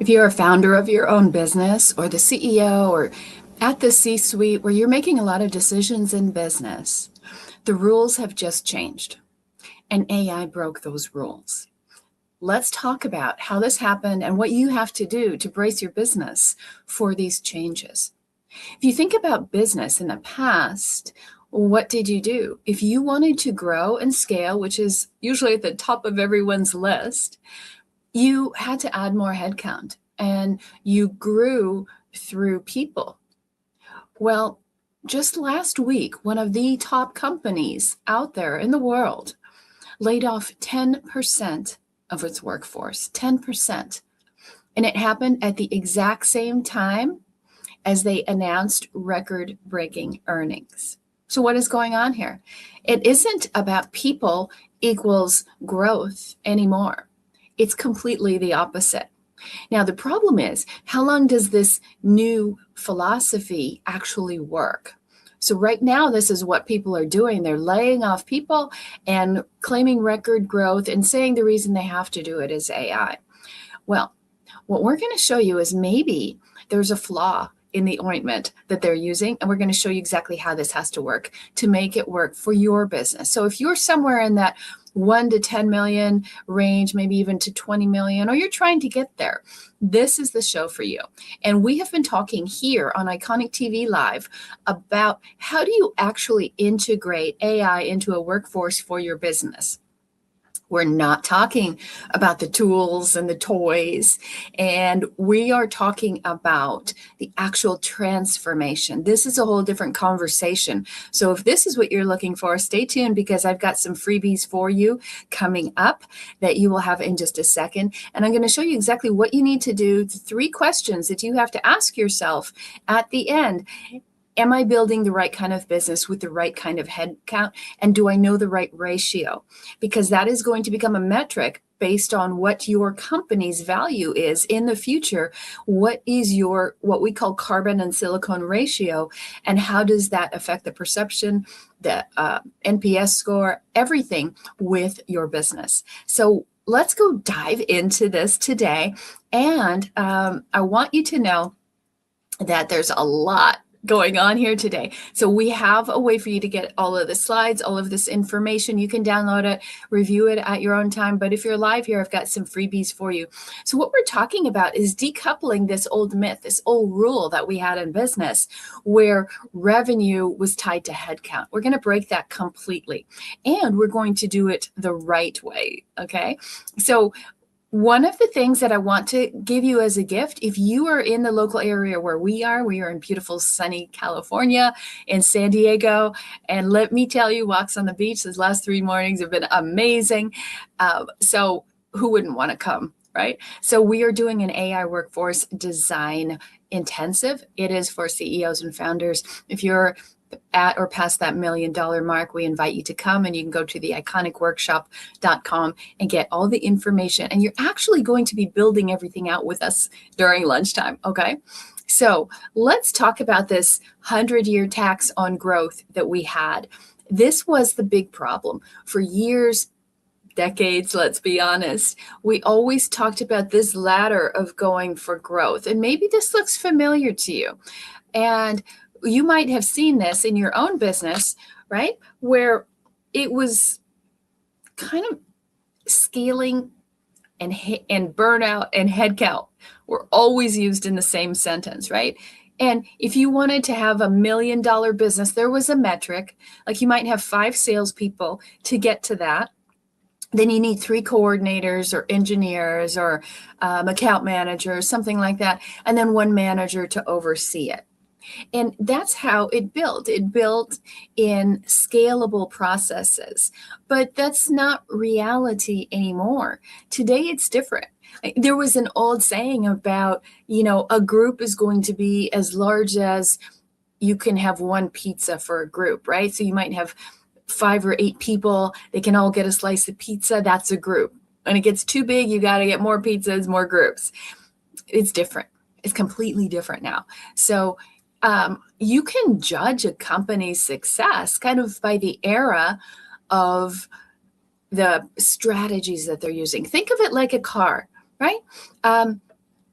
If you're a founder of your own business or the CEO or at the C-suite where you're making a lot of decisions in business, the rules have just changed and AI broke those rules. Let's talk about how this happened and what you have to do to brace your business for these changes. If you think about business in the past, what did you do? If you wanted to grow and scale, which is usually at the top of everyone's list, you had to add more headcount and you grew through people. Well, just last week, one of the top companies out there in the world laid off 10% of its workforce, 10%. And it happened at the exact same time as they announced record-breaking earnings. So what is going on here? It isn't about people equals growth anymore. It's completely the opposite. Now, the problem is, how long does this new philosophy actually work? So right now, this is what people are doing. They're laying off people and claiming record growth and saying the reason they have to do it is AI. Well, what we're going to show you is maybe there's a flaw in the ointment that they're using, and we're going to show you exactly how this has to work to make it work for your business. So if you're somewhere in that 1 to 10 million range, maybe even to 20 million, or you're trying to get there, this is the show for you. And we have been talking here on IconicTV Live about how do you actually integrate AI into a workforce for your business. We're not talking about the tools and the toys, and we are talking about the actual transformation. This is a whole different conversation. So if this is what you're looking for, stay tuned because I've got some freebies for you coming up that you will have in just a second. And I'm going to show you exactly what you need to do, the 3 questions that you have to ask yourself at the end. Am I building the right kind of business with the right kind of head count? And do I know the right ratio? Because that is going to become a metric based on what your company's value is in the future. What is your, what we call carbon and silicon ratio? And how does that affect the perception, the NPS score, everything with your business? So let's go dive into this today. And I want you to know that there's a lot going on here today. So we have a way for you to get all of the slides, all of this information. You can download it, review it at your own time. But if you're live here, I've got some freebies for you. So what we're talking about is decoupling this old myth, this old rule that we had in business where revenue was tied to headcount. We're going to break that completely. And we're going to do it the right way. Okay. So one of the things that I want to give you as a gift, if you are in the local area where we are in beautiful sunny California, in San Diego, and let me tell you, walks on the beach these last 3 mornings have been amazing. So who wouldn't want to come, right? So we are doing an AI workforce design intensive. It is for CEOs and founders. If you're at or past that $1 million mark, we invite you to come, and you can go to the iconicworkshop.com and get all the information. And you're actually going to be building everything out with us during lunchtime. Okay. So let's talk about this 100-year tax on growth that we had. This was the big problem for years, decades, let's be honest. We always talked about this ladder of going for growth. And maybe this looks familiar to you. And you might have seen this in your own business, right? Where it was kind of scaling and burnout and headcount were always used in the same sentence, right? And if you wanted to have $1 million business, there was a metric, like you might have 5 salespeople to get to that. Then you need 3 coordinators or engineers or account managers, something like that. And then 1 manager to oversee it. And that's how it built. It built in scalable processes, but that's not reality anymore. Today, it's different. There was an old saying about, a group is going to be as large as you can have 1 pizza for a group, right? So you might have 5 or 8 people. They can all get a slice of pizza. That's a group. When it gets too big, you got to get more pizzas, more groups. It's different. It's completely different now. So you can judge a company's success kind of by the era of the strategies that they're using. Think of it like a car, right?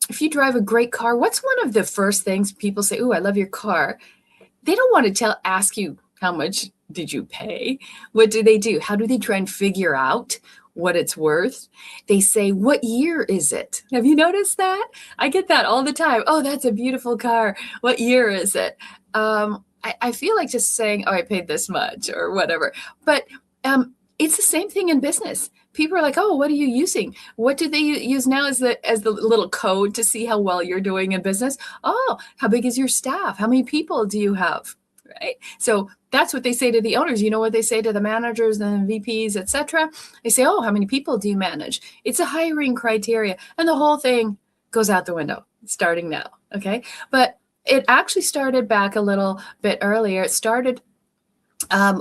if you drive a great car, what's one of the first things people say? Oh, I love your car. They don't want to ask you how much did you pay? What do? How do they try and figure out what it's worth? They say, what year is it? Have you noticed that? I get that all the time. Oh, that's a beautiful car. What year is it? I feel like just saying, oh, I paid this much or whatever. But it's the same thing in business. People are like, oh, what are you using? What do they use now as the little code to see how well you're doing in business? Oh, how big is your staff? How many people do you have? Right? So that's what they say to the owners. You know what they say to the managers and the VPs, etc. They say, oh, how many people do you manage? It's a hiring criteria. And the whole thing goes out the window starting now. Okay. But it actually started back a little bit earlier. It started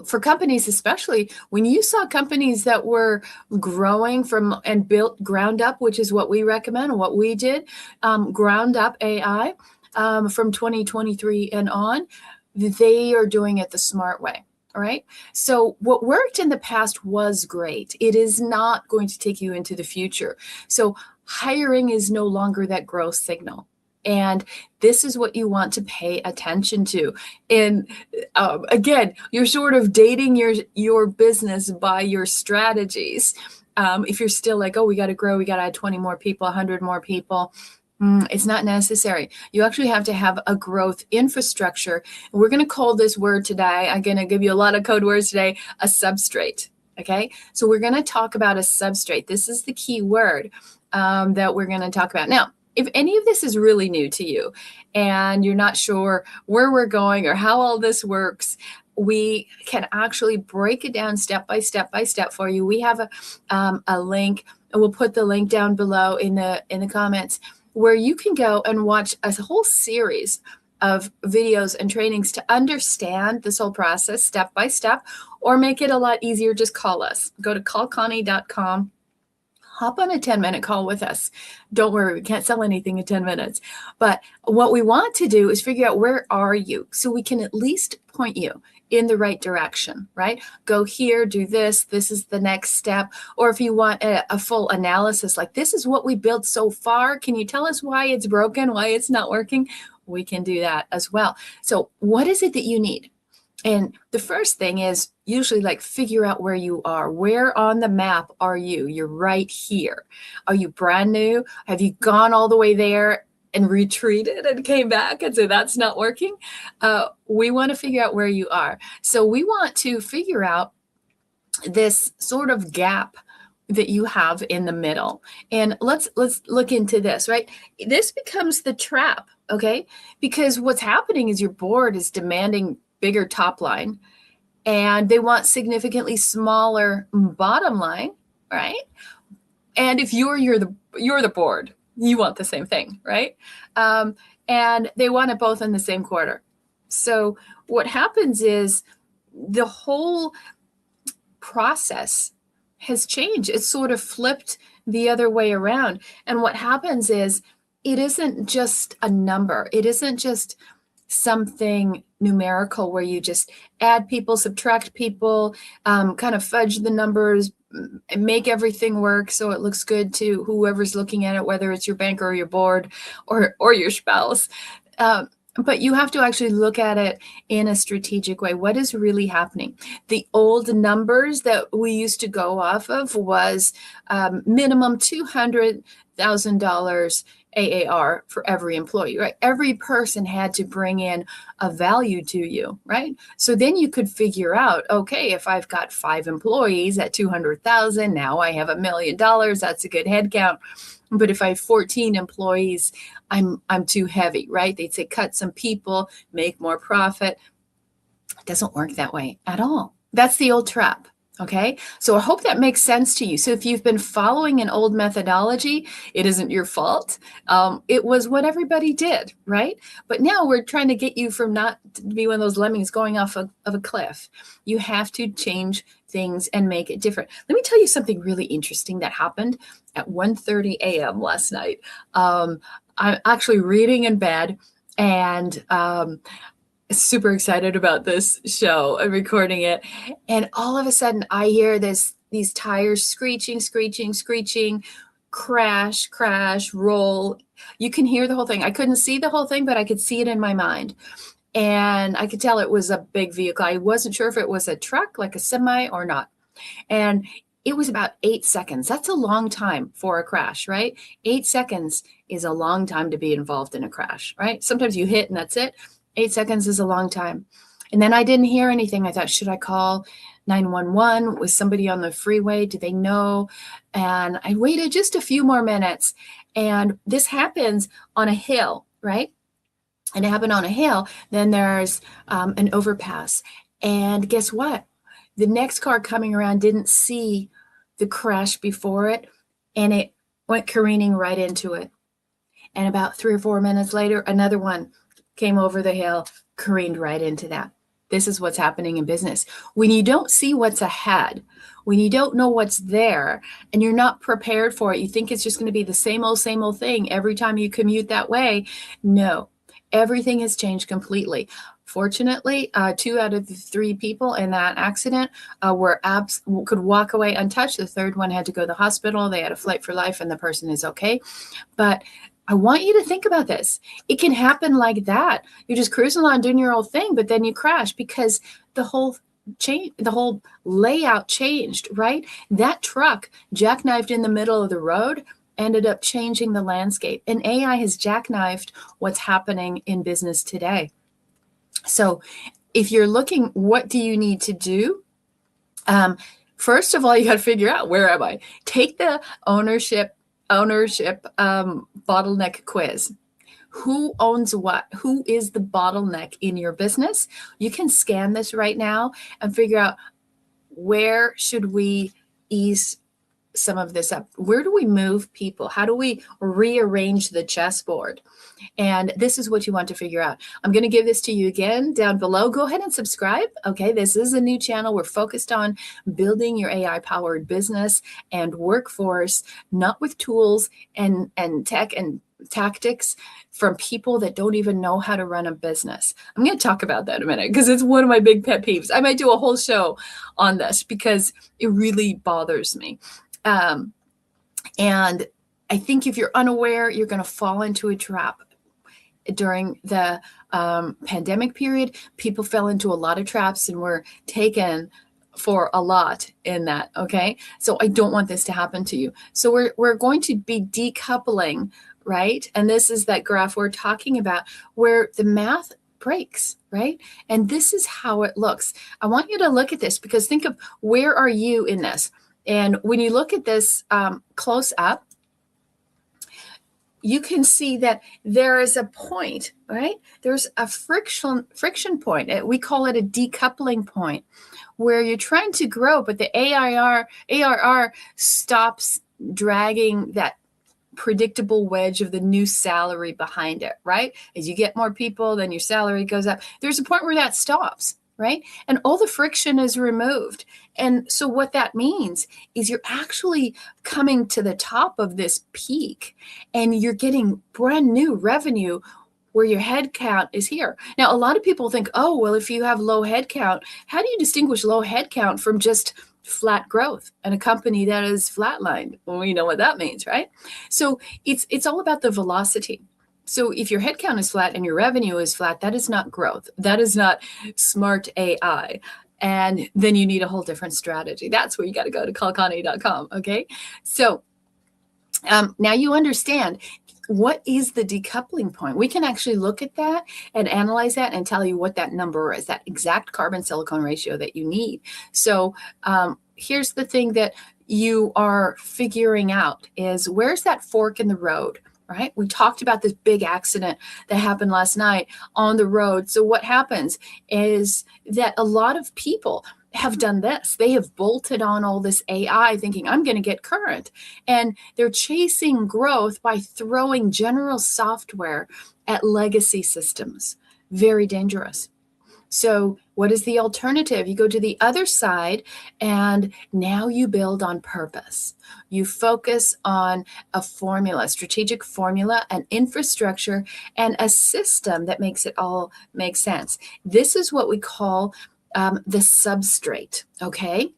for companies, especially when you saw companies that were growing from and built ground up, which is what we recommend and what we did, ground up AI from 2023 and on, they are doing it the smart way. All right. So what worked in the past was great. It is not going to take you into the future. So hiring is no longer that growth signal. And this is what you want to pay attention to. And again, you're sort of dating your business by your strategies. If you're still like, oh, we got to grow, we got to add 20 more people, 100 more people. It's not necessary. You actually have to have a growth infrastructure. We're going to call this word today, I'm going to give you a lot of code words today, a substrate. Okay. So we're going to talk about a substrate. This is the key word that we're going to talk about. Now, if any of this is really new to you and you're not sure where we're going or how all this works, we can actually break it down step by step for you. We have a link, and we'll put the link down below in the comments, where you can go and watch a whole series of videos and trainings to understand this whole process step by step, or make it a lot easier. Just call us. Go to callconnie.com. Hop on a 10-minute call with us. Don't worry, we can't sell anything in 10 minutes. But what we want to do is figure out, where are you? So we can at least point you in the right direction, right? Go here, do this. This is the next step. Or if you want a full analysis, like, this is what we built so far. Can you tell us why it's broken, why it's not working? We can do that as well. So what is it that you need? And the first thing is usually, like, figure out where you are. Where on the map are you? You're right here. Are you brand new? Have you gone all the way there and retreated and came back and so that's not working? We want to figure out where you are. So we want to figure out this sort of gap that you have in the middle. And let's look into this, right? This becomes the trap, okay? Because what's happening is your board is demanding bigger top line, and they want significantly smaller bottom line, right? And if you're the board, you want the same thing, right? And they want it both in the same quarter. So what happens is the whole process has changed. It's sort of flipped the other way around. And what happens is, it isn't just a number. It isn't just something numerical where you just add people, subtract people, kind of fudge the numbers, make everything work so it looks good to whoever's looking at it, whether it's your banker or your board or your spouse. But you have to actually look at it in a strategic way. What is really happening? The old numbers that we used to go off of was minimum $200,000 AAR for every employee, right? Every person had to bring in a value to you, right? So then you could figure out, okay, if I've got 5 employees at 200,000, now I have $1 million. That's a good head count. But if I have 14 employees, I'm too heavy, right? They'd say, cut some people, make more profit. It doesn't work that way at all. That's the old trap. Okay, so I hope that makes sense to you. So if you've been following an old methodology, it isn't your fault. It was what everybody did, right? But now we're trying to get you from not to be one of those lemmings going off of a cliff. You have to change things and make it different. Let me tell you something really interesting that happened at 1:30 a.m. last night. I'm actually reading in bed, and super excited about this show. I'm recording it, and all of a sudden I hear these tires screeching. crash, roll. You can hear the whole thing. I couldn't see the whole thing, but I could see it in my mind. And I could tell it was a big vehicle. I wasn't sure if it was a truck, like a semi or not. And it was about 8 seconds. That's a long time for a crash, right? 8 seconds is a long time to be involved in a crash, right? Sometimes you hit and that's it. 8 seconds is a long time. And then I didn't hear anything. I thought, should I call 911? Was somebody on the freeway? Did they know? And I waited just a few more minutes. And this happens on a hill, right? And it happened on a hill. Then there's an overpass. And guess what? The next car coming around didn't see the crash before it, and it went careening right into it. And about 3 or 4 minutes later, another one came over the hill, careened right into that. This is what's happening in business. When you don't see what's ahead, when you don't know what's there, and you're not prepared for it, you think it's just going to be the same old thing every time you commute that way. No, everything has changed completely. Fortunately, 2 out of the 3 people in that accident could walk away untouched. The third one had to go to the hospital. They had a flight for life, and the person is okay. But I want you to think about this. It can happen like that. You're just cruising along doing your old thing, but then you crash because the whole layout changed, right? That truck jackknifed in the middle of the road ended up changing the landscape. And AI has jackknifed what's happening in business today. So if you're looking, what do you need to do? First of all, you got to figure out, where am I? Take the ownership bottleneck quiz. Who owns what? Who is the bottleneck in your business? You can scan this right now and figure out, where should we ease some of this up? Where do we move people? How do we rearrange the chessboard? And this is what you want to figure out. I'm going to give this to you again down below. Go ahead and subscribe. Okay, this is a new channel. We're focused on building your AI-powered business and workforce, not with tools and tech and tactics from people that don't even know how to run a business. I'm going to talk about that in a minute because it's one of my big pet peeves. I might do a whole show on this because it really bothers me. And I think if you're unaware, you're going to fall into a trap. During the pandemic period, people fell into a lot of traps and were taken for a lot in that, okay? So I don't want this to happen to you. So we're going to be decoupling, right? And this is that graph we're talking about where the math breaks, right? And this is how it looks. I want you to look at this because think of, where are you in this? And when you look at this close up, you can see that there is a point, right? There's a friction point. We call it a decoupling point, where you're trying to grow, but the ARR stops dragging that predictable wedge of the new salary behind it, right? As you get more people, then your salary goes up. There's a point where that stops, right? And all the friction is removed. And so what that means is you're actually coming to the top of this peak and you're getting brand new revenue where your head count is here. Now, a lot of people think, oh, well, if you have low head count, how do you distinguish low head count from just flat growth and a company that is flatlined? Well, we know what that means, right? So it's all about the velocity. So if your headcount is flat and your revenue is flat, that is not growth. That is not smart AI. And then you need a whole different strategy. That's where you got to go to callconnie.com. Okay. So now you understand, what is the decoupling point? We can actually look at that and analyze that and tell you what that number is, that exact carbon silicon ratio that you need. So here's the thing that you are figuring out is, where's that fork in the road? Right? We talked about this big accident that happened last night on the road. So what happens is that a lot of people have done this. They have bolted on all this AI thinking, I'm going to get current. And they're chasing growth by throwing general software at legacy systems. Very dangerous. So what is the alternative? You go to the other side and now you build on purpose. You focus on a formula, strategic formula, an infrastructure, and a system that makes it all make sense. This is what we call the substrate, okay?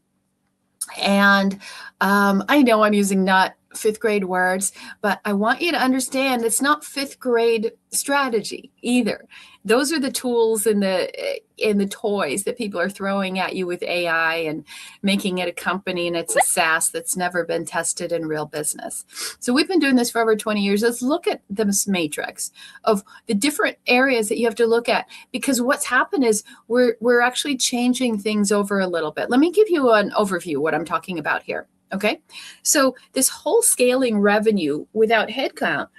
And I know I'm using not fifth grade words, but I want you to understand it's not fifth grade strategy either. Those are the tools and the toys that people are throwing at you with AI and making it a company, and it's a SaaS that's never been tested in real business. So we've been doing this for over 20 years. Let's look at this matrix of the different areas that you have to look at, because what's happened is we're actually changing things over a little bit. Let me give you an overview what I'm talking about here. Okay, so this whole scaling revenue without headcount,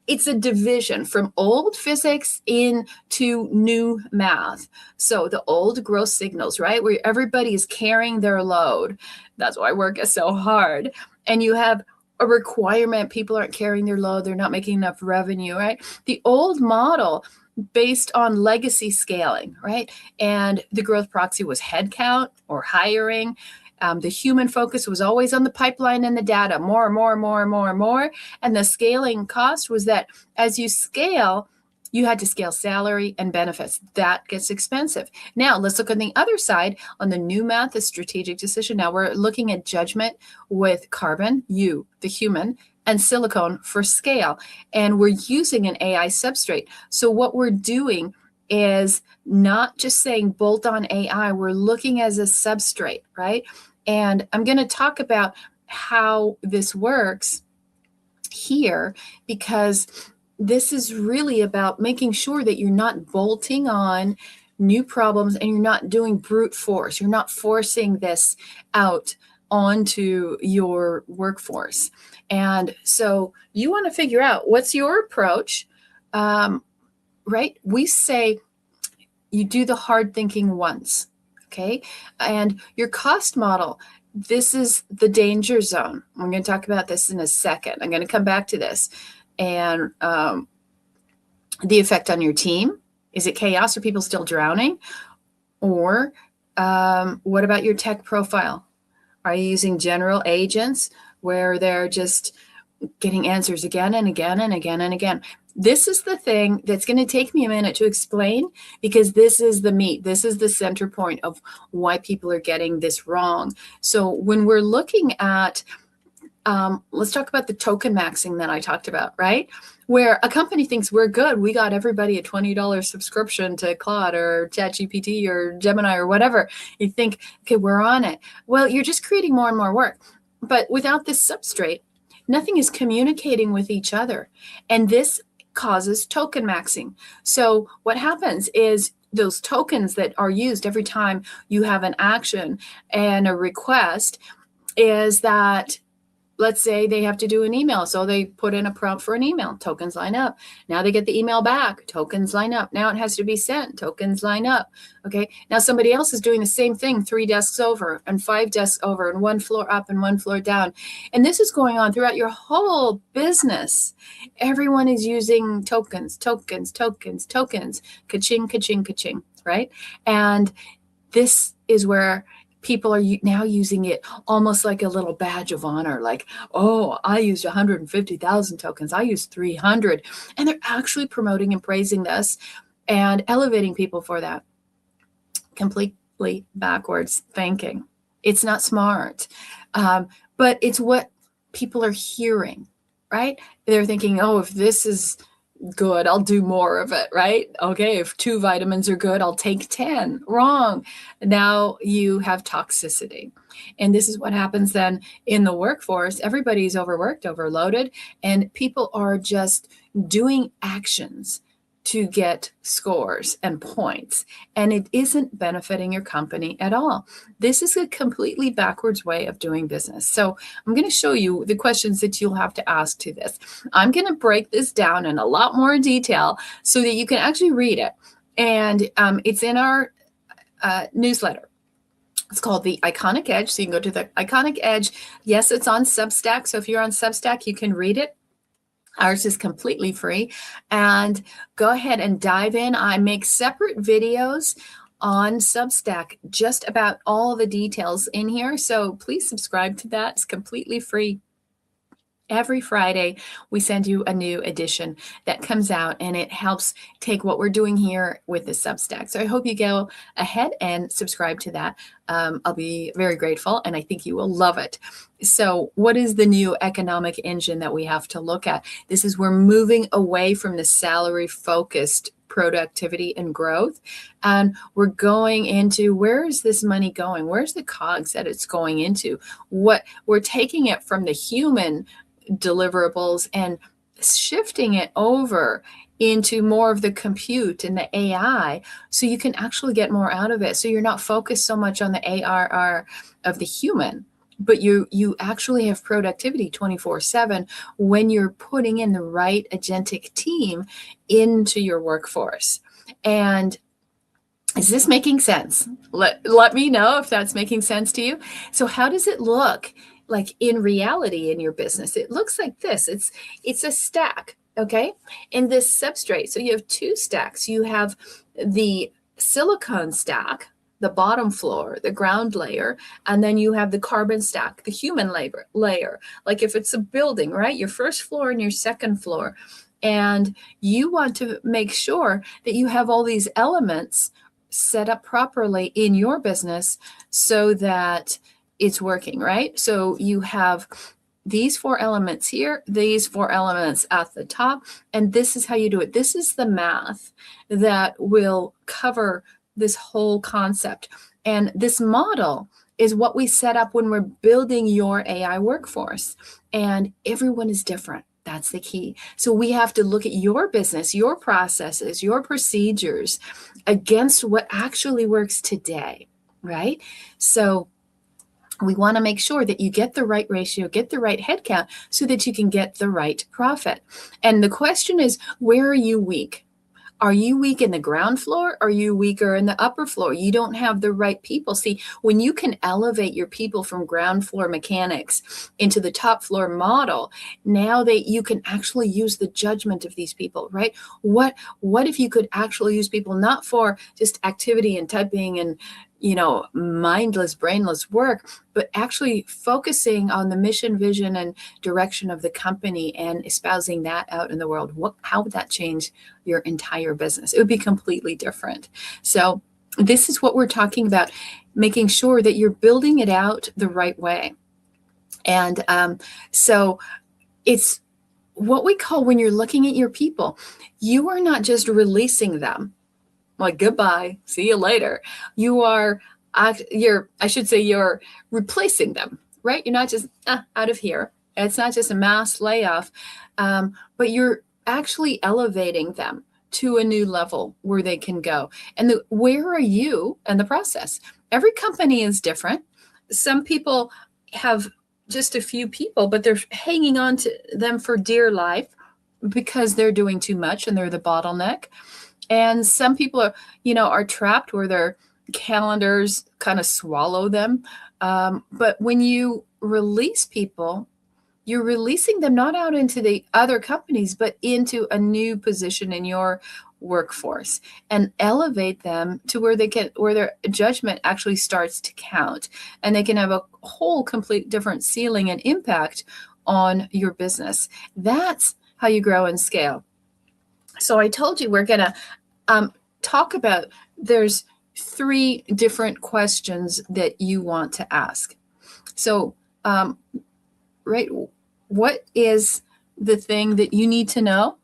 it's a division from old physics into new math. So the old gross signals, right, where everybody is carrying their load. That's why work is so hard. And you have a requirement, people aren't carrying their load, they're not making enough revenue, right? The old model based on legacy scaling, right? And the growth proxy was headcount or hiring. The human focus was always on the pipeline and the data, more. And the scaling cost was that as you scale, you had to scale salary and benefits. That gets expensive. Now, let's look on the other side on the new math, the strategic decision. Now we're looking at judgment with carbon, you, the human, and silicone for scale. And we're using an AI substrate. So what we're doing is not just saying bolt on AI, we're looking as a substrate, right? And I'm going to talk about how this works here, because this is really about making sure that you're not bolting on new problems and you're not doing brute force. You're not forcing this out onto your workforce. And so you want to figure out what's your approach, right? We say you do the hard thinking once. Okay. And your cost model, this is the danger zone. I'm going to talk about this in a second. I'm going to come back to this. And the effect on your team. Is it chaos? Are people still drowning? Or what about your tech profile? Are you using general agents where they're just getting answers again and again and again and again? This is the thing that's going to take me a minute to explain, because this is the meat. This is the center point of why people are getting this wrong. So when we're looking at, let's talk about the token maxing that I talked about, right? Where a company thinks we're good. We got everybody a $20 subscription to Claude or ChatGPT or Gemini or whatever. You think, okay, we're on it. Well, you're just creating more and more work. But without this substrate, nothing is communicating with each other. And this causes token maxing. So what happens is those tokens that are used every time you have an action and a request is that, let's say they have to do an email. So they put in a prompt for an email, tokens line up. Now they get the email back, tokens line up. Now it has to be sent, tokens line up. Okay. Now somebody else is doing the same thing, 3 desks over and 5 desks over and 1 floor up and 1 floor down. And this is going on throughout your whole business. Everyone is using tokens, ka-ching, ka-ching, ka-ching, right? And this is where people are now using it almost like a little badge of honor, like, oh, I used 150,000 tokens, I used 300. And they're actually promoting and praising this and elevating people for that. Completely backwards thinking. It's not smart, but it's what people are hearing, right? They're thinking, oh, if this is good, I'll do more of it, right? Okay, if 2 vitamins are good, I'll take 10. Wrong. Now you have toxicity. And this is what happens then in the workforce. Everybody's overworked, overloaded, and people are just doing actions to get scores and points, and it isn't benefiting your company at all. This is a completely backwards way of doing business. So I'm going to show you the questions that you'll have to ask to this. I'm going to break this down in a lot more detail so that you can actually read it. And it's in our newsletter. It's called the Iconic Edge. So you can go to the Iconic Edge. Yes, it's on Substack. So if you're on Substack, you can read it. Ours is completely free. And go ahead and dive in. I make separate videos on Substack just about all the details in here. So please subscribe to that. It's completely free. Every Friday, we send you a new edition that comes out, and it helps take what we're doing here with the Substack. So I hope you go ahead and subscribe to that. I'll be very grateful, and I think you will love it. So what is the new economic engine that we have to look at? This is we're moving away from the salary-focused productivity and growth, and we're going into, where is this money going? Where's the cogs that it's going into? What we're taking it from the human deliverables and shifting it over into more of the compute and the AI, so you can actually get more out of it. So you're not focused so much on the ARR of the human, but you actually have productivity 24/7 when you're putting in the right agentic team into your workforce. And is this making sense? Let me know if that's making sense to you. So how does it look like in reality in your business? It looks like this. It's a stack, okay? In this substrate. So you have two stacks. You have the silicon stack, the bottom floor, the ground layer, and then you have the carbon stack, the human labor layer. Like if it's a building, right? Your first floor and your second floor. And you want to make sure that you have all these elements set up properly in your business so that it's working, right? So you have these four elements here, these four elements at the top, and this is how you do it. This is the math that will cover this whole concept. And this model is what we set up when we're building your AI workforce. And everyone is different. That's the key. So we have to look at your business, your processes, your procedures against what actually works today, right? So we want to make sure that you get the right ratio, get the right headcount so that you can get the right profit. And the question is, where are you weak? Are you weak in the ground floor? Are you weaker in the upper floor? You don't have the right people. See, when you can elevate your people from ground floor mechanics into the top floor model, now that you can actually use the judgment of these people, right? What if you could actually use people not for just activity and typing and mindless, brainless work, but actually focusing on the mission, vision, and direction of the company and espousing that out in the world? How would that change your entire business? It would be completely different. So this is what we're talking about, making sure that you're building it out the right way. And so it's what we call, when you're looking at your people, you are not just releasing them like goodbye, see you later. You're replacing them, right? You're not just out of here. It's not just a mass layoff, but you're actually elevating them to a new level where they can go. And where are you in the process? Every company is different. Some people have just a few people, but they're hanging on to them for dear life because they're doing too much and they're the bottleneck. And some people are trapped where their calendars kind of swallow them. But when you release people, you're releasing them not out into the other companies, but into a new position in your workforce, and elevate them to where their judgment actually starts to count, and they can have a whole complete different ceiling and impact on your business. That's how you grow and scale. So I told you we're going to talk about, there's 3 different questions that you want to ask. So, right, what is the thing that you need to know?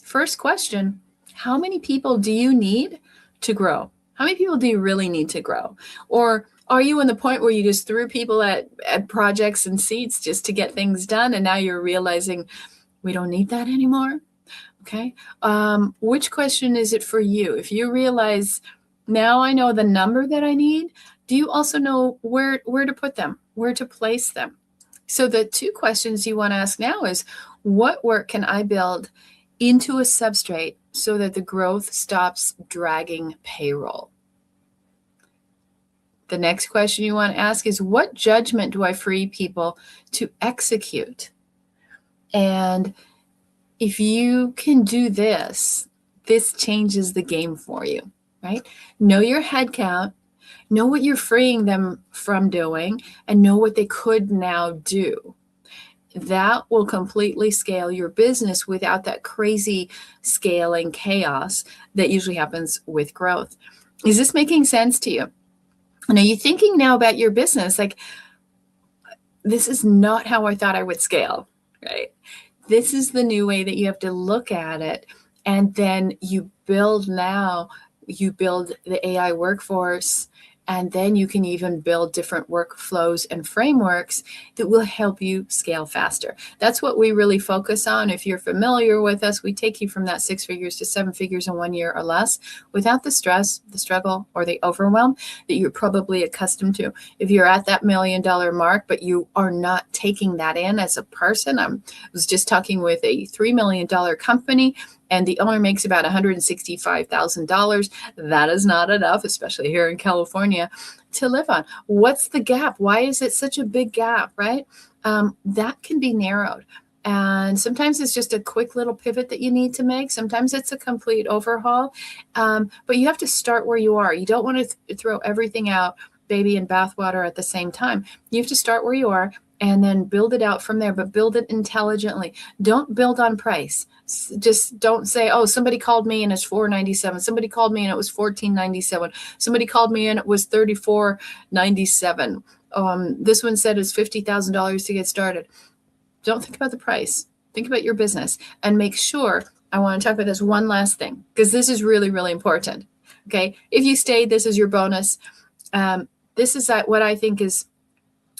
First question, how many people do you need to grow? How many people do you really need to grow? Or are you in the point where you just threw people at projects and seats just to get things done, and now you're realizing we don't need that anymore? Okay. Which question is it for you? If you realize, now I know the number that I need, do you also know where to put them, where to place them? So the 2 questions you want to ask now is, what work can I build into a substrate so that the growth stops dragging payroll? The next question you want to ask is, what judgment do I free people to execute? And if you can do this, this changes the game for you, right? Know your head count, know what you're freeing them from doing, and know what they could now do. That will completely scale your business without that crazy scaling chaos that usually happens with growth. Is this making sense to you? And are you thinking now about your business like, this is not how I thought I would scale, right? This is the new way that you have to look at it. And then you build the AI workforce, and then you can even build different workflows and frameworks that will help you scale faster. That's what we really focus on. If you're familiar with us, we take you from that 6 figures to 7 figures in 1 year or less without the stress, the struggle, or the overwhelm that you're probably accustomed to. If you're at that $1 million mark, but you are not taking that in as a person, I was just talking with a $3 million company, and the owner makes about $165,000. That is not enough, especially here in California, to live on. What's the gap? Why is it such a big gap, right? That can be narrowed. And sometimes it's just a quick little pivot that you need to make. Sometimes it's a complete overhaul. But you have to start where you are. You don't want to throw everything out, baby and bathwater at the same time. You have to start where you are and then build it out from there, but build it intelligently. Don't build on price. Just don't say, oh, somebody called me and it's $497. Somebody called me and it was $1497. Somebody called me and it was $3497. This one said it's $50,000 to get started. Don't think about the price. Think about your business and make sure. I want to talk about this one last thing, because this is really, really important. Okay. If you stayed, this is your bonus. This is what I think is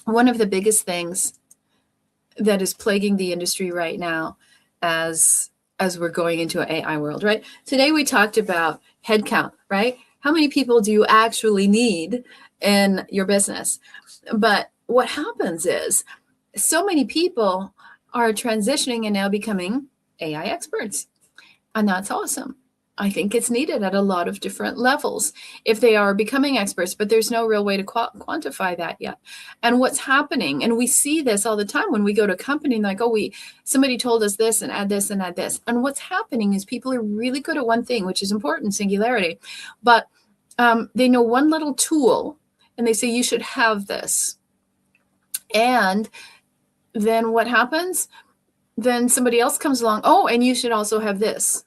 one of the biggest things that is plaguing the industry right now as we're going into an AI world, right? Today we talked about headcount, right? How many people do you actually need in your business? But what happens is so many people are transitioning and now becoming AI experts. And that's awesome. I think it's needed at a lot of different levels if they are becoming experts, but there's no real way to quantify that yet. And what's happening, and we see this all the time when we go to a company and like, oh, somebody told us this and add this and add this. And what's happening is people are really good at one thing, which is important, singularity, but they know one little tool and they say, you should have this. And then what happens? Then somebody else comes along, oh, and you should also have this.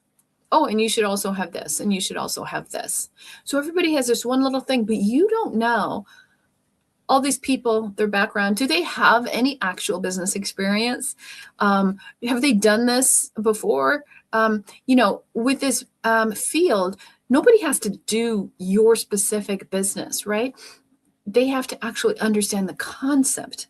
Oh, and you should also have this, and you should also have this. So everybody has this one little thing, but you don't know all these people, their background. Do they have any actual business experience? Have they done this before? With this field, nobody has to do your specific business, right? They have to actually understand the concept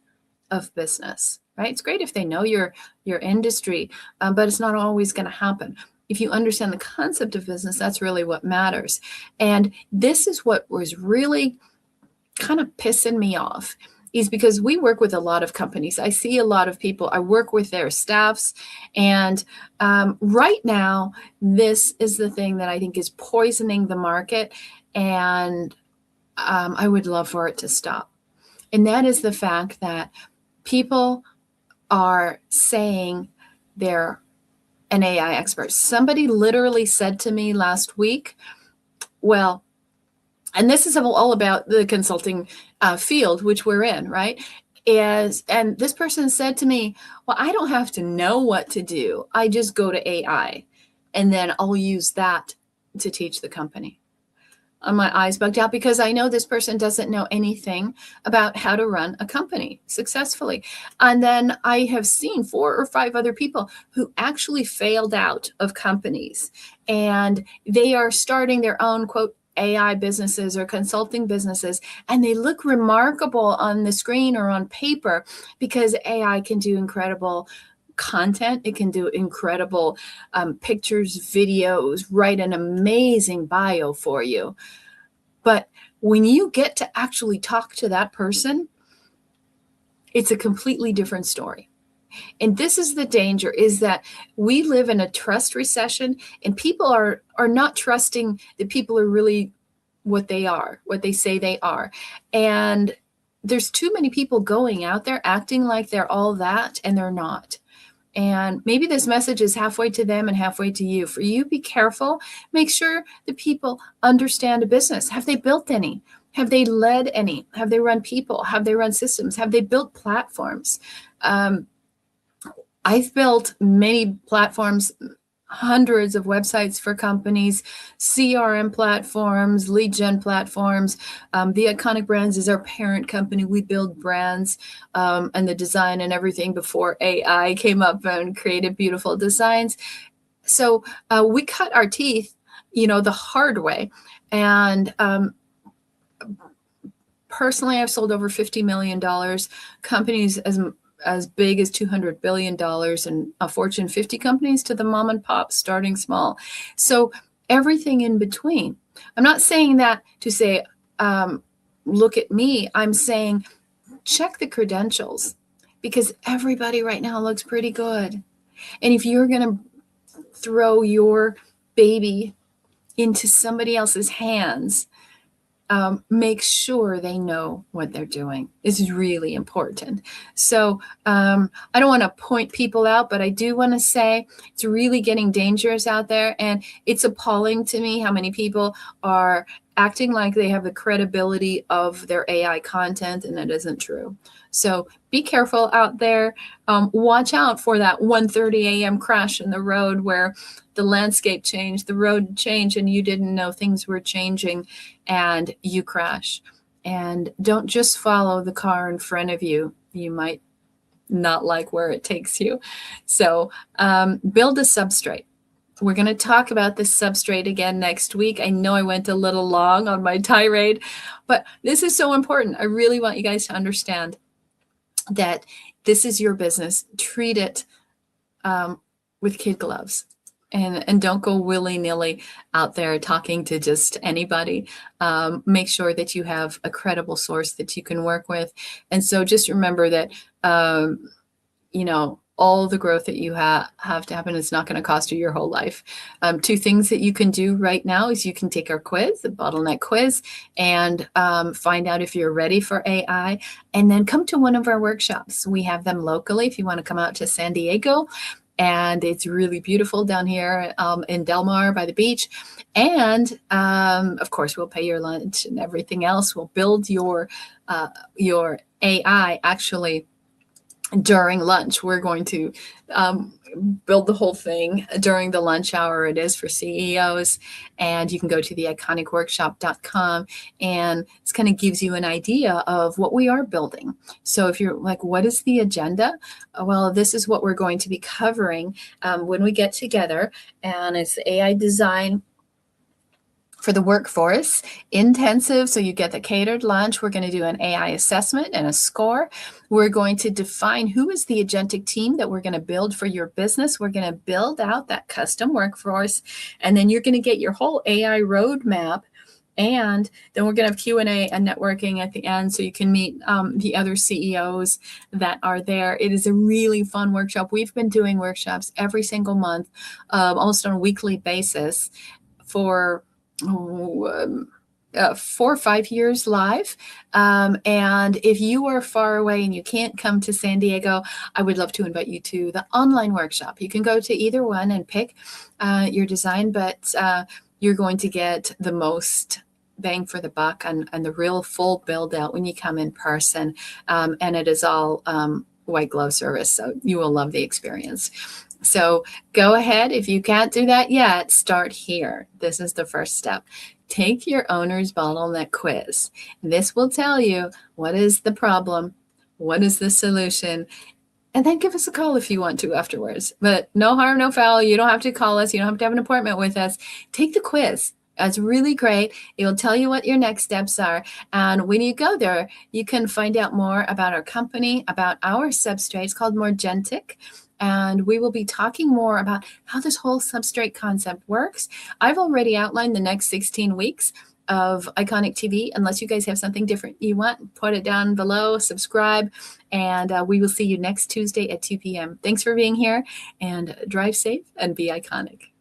of business, right? It's great if they know your industry, but it's not always going to happen. If you understand the concept of business, that's really what matters. And this is what was really kind of pissing me off, is because we work with a lot of companies. I see a lot of people. I work with their staffs. And right now, this is the thing that I think is poisoning the market. And I would love for it to stop. And that is the fact that people are saying they're an AI expert. Somebody literally said to me last week, well, and this is all about the consulting field, which we're in, right? And this person said to me, well, I don't have to know what to do. I just go to AI, and then I'll use that to teach the company. My eyes bugged out because I know this person doesn't know anything about how to run a company successfully. And then I have seen 4 or 5 other people who actually failed out of companies, and they are starting their own, quote, AI businesses or consulting businesses, and they look remarkable on the screen or on paper because AI can do incredible content. It can do incredible pictures, videos, write an amazing bio for you. But when you get to actually talk to that person, it's a completely different story. And this is the danger, is that we live in a trust recession, and people are not trusting that people are really what they are, what they say they are. And there's too many people going out there acting like they're all that, and they're not. And maybe this message is halfway to them and halfway to you. For you, be careful. Make sure that people understand a business. Have they built any? Have they led any? Have they run people? Have they run systems? Have they built platforms? I've built many platforms, hundreds of websites for companies, CRM platforms, lead gen platforms. The Iconic Brands is our parent company. We build brands and the design and everything before AI came up and created beautiful designs. So we cut our teeth, the hard way. And personally, I've sold over $50 million. Companies as big as $200 billion, and Fortune 50 companies to the mom and pop starting small. So everything in between. I'm not saying that to say, look at me. I'm saying check the credentials, because everybody right now looks pretty good. And if you're going to throw your baby into somebody else's hands, make sure they know what they're doing is really important. So I don't want to point people out, but I do want to say it's really getting dangerous out there. And it's appalling to me how many people are acting like they have the credibility of their AI content, and it isn't true. So be careful out there. Watch out for that 1:30 a.m. crash in the road where the landscape changed, the road changed, and you didn't know things were changing, and you crash. And don't just follow the car in front of you. You might not like where it takes you. So build a substrate. We're going to talk about this substrate again next week. I know I went a little long on my tirade, but this is so important. I really want you guys to understand that this is your business. Treat it with kid gloves. And don't go willy-nilly out there talking to just anybody. Make sure that you have a credible source that you can work with. And so just remember that, all the growth that you have to happen is not going to cost you your whole life. 2 things that you can do right now is you can take our quiz, the bottleneck quiz, and find out if you're ready for AI, and then come to one of our workshops. We have them locally if you want to come out to San Diego. And it's really beautiful down here in Del Mar by the beach. And of course, we'll pay your lunch and everything else. We'll build your AI actually during lunch. We're going to build the whole thing during the lunch hour. It is for CEOs, and you can go to the iconicworkshop.com, and this kind of gives you an idea of what we are building. So if you're like, what is the agenda? Well, this is what we're going to be covering when we get together, and it's AI design for the workforce, intensive, so you get the catered lunch. We're going to do an AI assessment and a score. We're going to define who is the agentic team that we're going to build for your business. We're going to build out that custom workforce, and then you're going to get your whole AI roadmap. And then we're going to have Q&A and networking at the end, so you can meet the other CEOs that are there. It is a really fun workshop. We've been doing workshops every single month, almost on a weekly basis for 4 or 5 years live. And if you are far away and you can't come to San Diego, I would love to invite you to the online workshop. You can go to either one and pick your design, but you're going to get the most bang for the buck and the real full build out when you come in person. And it is all white glove service, so you will love the experience. So go ahead. If you can't do that yet, start here. This is the first step. Take your owner's bottleneck quiz. This will tell you what is the problem, what is the solution, and then give us a call if you want to afterwards. But no harm, no foul. You don't have to call us. You don't have to have an appointment with us. Take the quiz. It's really great. It will tell you what your next steps are. And when you go there, you can find out more about our company, about our substrate. It's called Morgentic. And we will be talking more about how this whole substrate concept works. I've already outlined the next 16 weeks of IconicTV. Unless you guys have something different you want, put it down below, subscribe, and we will see you next Tuesday at 2 p.m. Thanks for being here, and drive safe and be iconic.